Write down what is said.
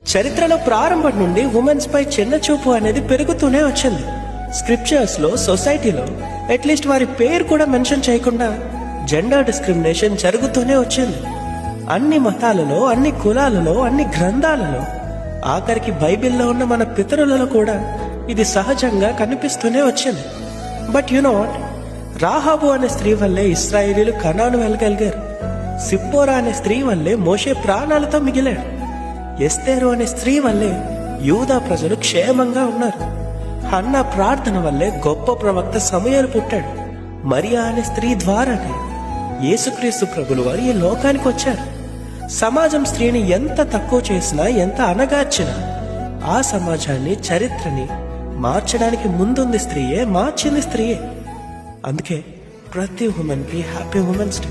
చరిత్రలో ప్రారంభం నుండి ఉమెన్స్ పై చిన్న చూపు అనేది పెరుగుతూనే వచ్చింది. స్క్రిప్చర్స్ లో, సొసైటీలో అట్లీస్ట్ వారి పేరు కూడా మెన్షన్ చేయకుండా జెండర్ డిస్క్రిమినేషన్ జరుగుతూనే వచ్చింది. అన్ని మతాలలో, అన్ని కులాలలో, అన్ని గ్రంథాలలో, ఆఖరికి బైబిల్లో ఉన్న మన పితరులలో కూడా ఇది సహజంగా కనిపిస్తూనే వచ్చింది. But you know what, Rahab అనే స్త్రీ వల్లే ఇశ్రాయేలీలు కనాను వెళ్ళగలిగారు. సిప్పోరా అనే స్త్రీ వల్లే మోషే ప్రాణాలతో మిగిలాడు. ఎస్తేరు అనే స్త్రీ వల్లే యూదా ప్రజలు క్షేమంగా ఉన్నారు. హన్నా ప్రార్థన వల్లే గొప్ప ప్రవక్త సమూయేలు పుట్టాడు. మరియా అనే స్త్రీ ద్వారానే యేసుక్రీస్తు ప్రభులు వారు ఈ లోకానికి వచ్చారు. సమాజం స్త్రీని ఎంత తక్కువ చేసినా, ఎంత అణగార్చినా, ఆ సమాజాన్ని, చరిత్రని మార్చడానికి ముందుంది స్త్రీయే, మార్చింది స్త్రీయే. అందుకే ప్రతి ఉమెన్ కి హ్యాపీ ఉమెన్స్ డే.